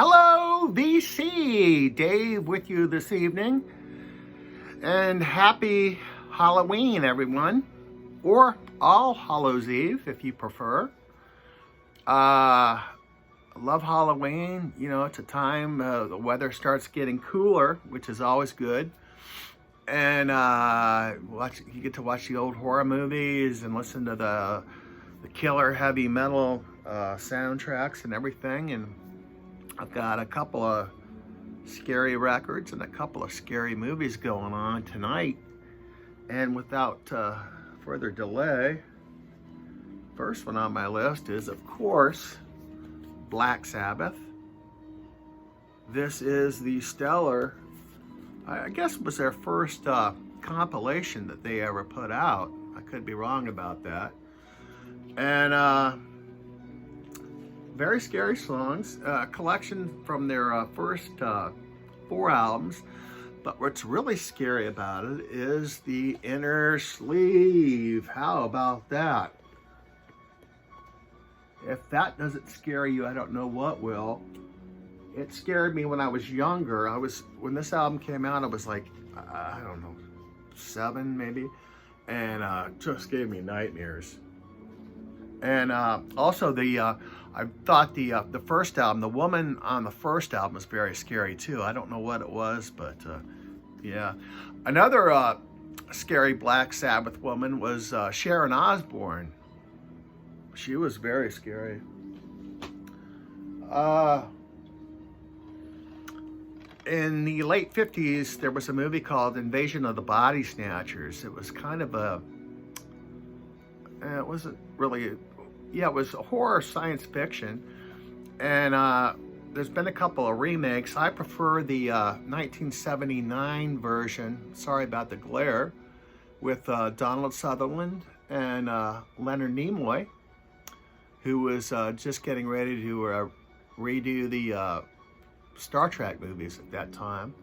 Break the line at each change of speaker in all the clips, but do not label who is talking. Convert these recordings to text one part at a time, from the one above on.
Hello, VC. Dave with you this evening. And happy Halloween, everyone. Or All Hallows Eve, if you prefer. I love Halloween. You know, it's a time the weather starts getting cooler, which is always good. And you get to watch the old horror movies and listen to the killer heavy metal soundtracks and everything. And I've got a couple of scary records and a couple of scary movies going on tonight. And without further delay, first one on my list is, of course, Black Sabbath. This is the stellar, I guess it was their first compilation that they ever put out. I could be wrong about that. And very scary songs, collection from their first 4 albums. But what's really scary about it is the inner sleeve. How about that? If that doesn't scare you, I don't know what will. It scared me when I was younger. When this album came out, I was like, I don't know, 7 maybe, and just gave me nightmares. And also I thought the first album, the woman on the first album, was very scary too. I don't know what it was, but yeah. Another scary Black Sabbath woman was Sharon Osbourne. She was very scary. In the late 50s, there was a movie called Invasion of the Body Snatchers. It was kind of it wasn't really, it was a horror science fiction. And there's been a couple of remakes. I prefer the 1979 version, sorry about the glare, with Donald Sutherland and Leonard Nimoy, who was just getting ready to redo the Star Trek movies at that time.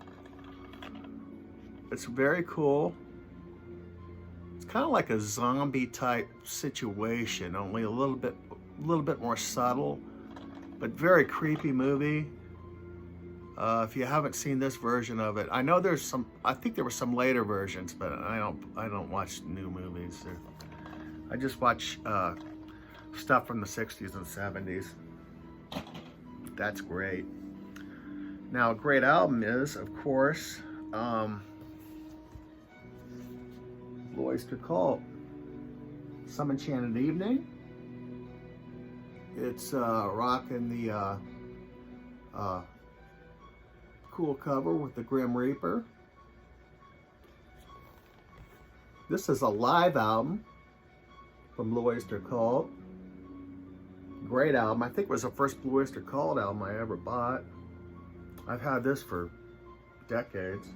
It's very cool. It's kind of like a zombie type situation, only a little bit more subtle, but very creepy movie. If you haven't seen this version of it, I know there's some. I think there were some later versions, but I don't watch new movies. I just watch stuff from the 60s and 70s. That's great. Now, a great album is, of course, Blue Oyster Cult, Some Enchanted Evening. It's rocking the cool cover with the Grim Reaper. This is a live album from Blue Oyster Cult. Great album. I think it was the first Blue Oyster Cult album I ever bought. I've had this for decades.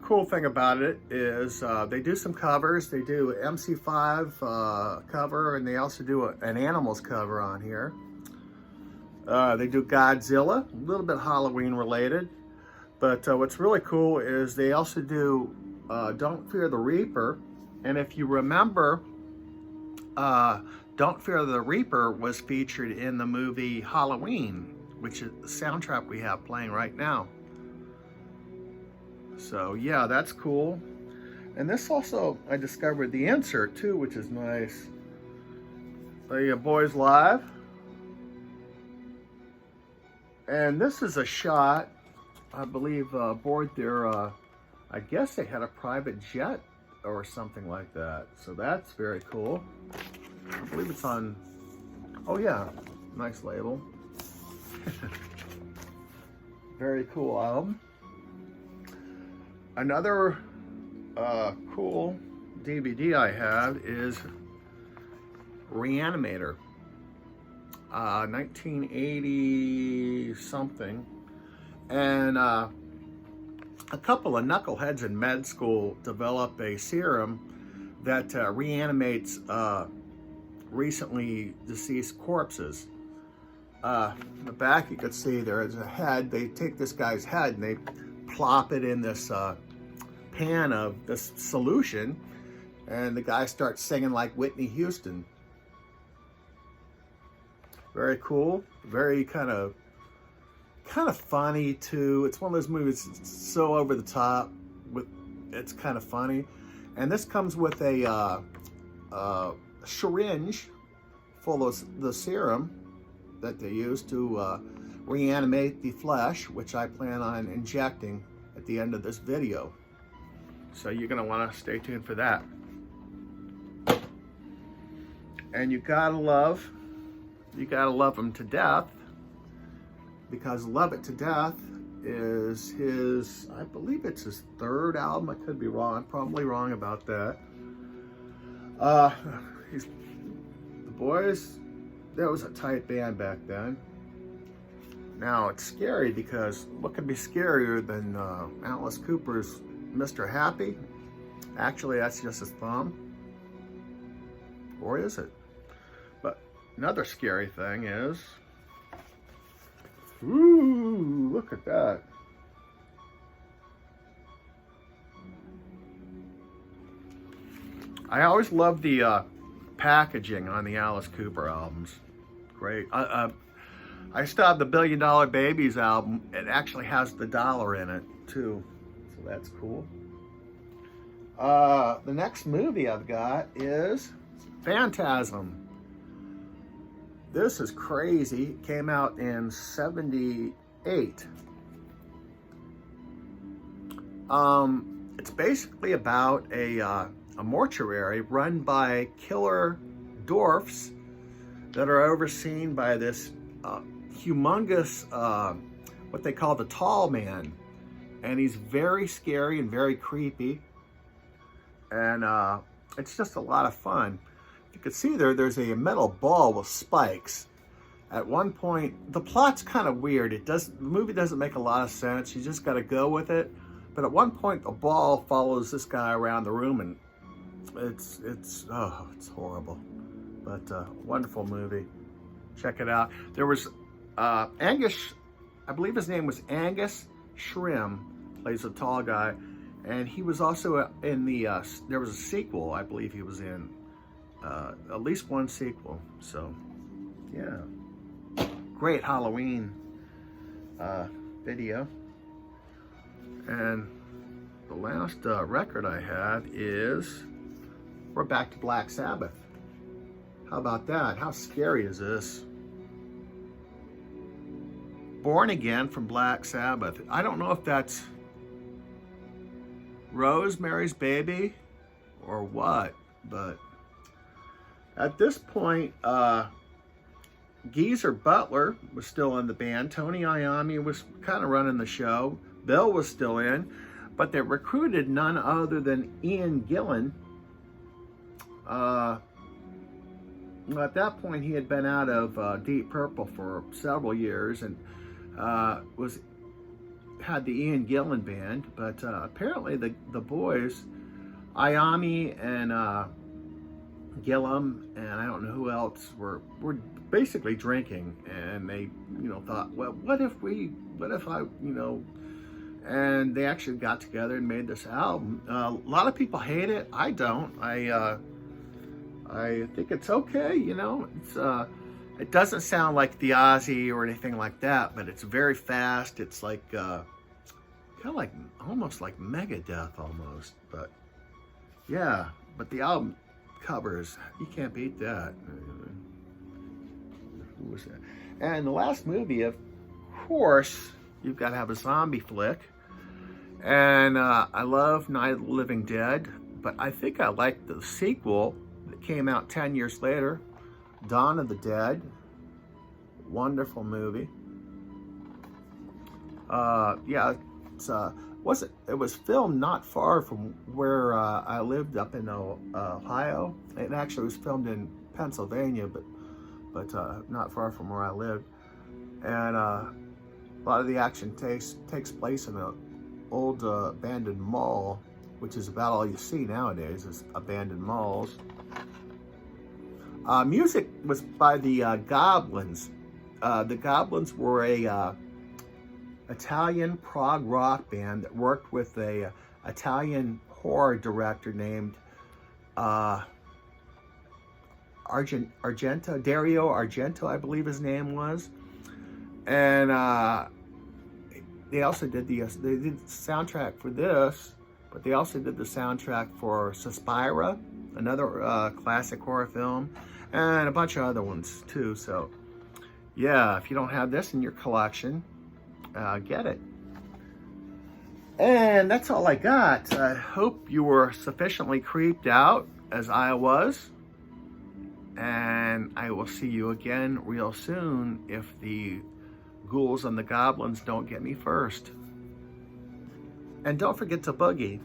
Cool thing about it is they do some covers. They do MC5 cover, and they also do an Animals cover on here. They do Godzilla, a little bit Halloween related. But what's really cool is they also do Don't Fear the Reaper. And if you remember, Don't Fear the Reaper was featured in the movie Halloween, which is the soundtrack we have playing right now. So yeah, that's cool. And this also, I discovered the insert too, which is nice. The Boys Live. And this is a shot, I believe, aboard their, I guess they had a private jet or something like that. So that's very cool. I believe it's on, oh yeah, nice label. Very cool album. Another cool DVD I have is Reanimator, 1980 something. And a couple of knuckleheads in med school develop a serum that reanimates recently deceased corpses. In the back you can see there is a head. They take this guy's head and they plop it in this pan of this solution, and the guy starts singing like Whitney Houston. Very cool. Very kind of funny too. It's one of those movies that's so over the top. It's kind of funny, and this comes with a syringe full of the serum that they use to reanimate the flesh, which I plan on injecting at the end of this video. So you're going to want to stay tuned for that. And you gotta love him to death, because Love It to Death is his, I believe it's his third album. I could be wrong. I'm probably wrong about that. The boys, that was a tight band back then. Now it's scary, because what could be scarier than Alice Cooper's Mr. Happy? Actually, that's just his thumb. Or is it? But another scary thing is, ooh, look at that. I always love the packaging on the Alice Cooper albums. Great. I still have the $1 Billion Babies album. It actually has the dollar in it too, so that's cool. The next movie I've got is Phantasm. This is crazy. It came out in '78. It's basically about a mortuary run by killer dwarfs that are overseen by this humongous, what they call the Tall Man. And he's very scary and very creepy. And it's just a lot of fun. You can see there's a metal ball with spikes. At one point, the plot's kind of weird. The movie doesn't make a lot of sense. You just got to go with it. But at one point, the ball follows this guy around the room, and it's horrible. But wonderful movie. Check it out. There was Angus, I believe his name was Angus Shrim, plays a tall guy, and he was also in the. There was a sequel, I believe he was in. At least one sequel. So, yeah. Great Halloween video. And the last record I have is, we're back to Black Sabbath. How about that? How scary is this? Born Again from Black Sabbath. I don't know if that's Rosemary's Baby or what, but at this point, Geezer Butler was still in the band. Tony Iommi was kind of running the show. Bill was still in, but they recruited none other than Ian Gillan. At that point, he had been out of Deep Purple for several years and had the Ian Gillan band. But apparently, the boys, Iommi and Gillam, and I don't know who else, were basically drinking, and they thought, well, what if I and they actually got together and made this album. A lot of people hate it. I don't. I think it's okay. It doesn't sound like the Ozzy or anything like that, but it's very fast. It's like kind of like almost like Megadeth almost. But yeah, but the album covers, you can't beat that. Who was that? And the last movie, of course, you've got to have a zombie flick. And I love Night of the Living Dead, but I think I like the sequel that came out 10 years later, Dawn of the Dead. Wonderful movie. Yeah, it was filmed not far from where I lived up in Ohio. It actually was filmed in Pennsylvania, but not far from where I lived. And a lot of the action takes place in an old abandoned mall, which is about all you see nowadays, is abandoned malls. Music was by the Goblins. The Goblins were a Italian prog rock band that worked with a Italian horror director named Dario Argento, I believe his name was. And they also did the soundtrack for this, but they also did the soundtrack for Suspiria, another classic horror film, and a bunch of other ones too. So yeah, if you don't have this in your collection, get it. And that's all I got. I hope you were sufficiently creeped out as I was. And I will see you again real soon if the ghouls and the goblins don't get me first. And don't forget to boogie.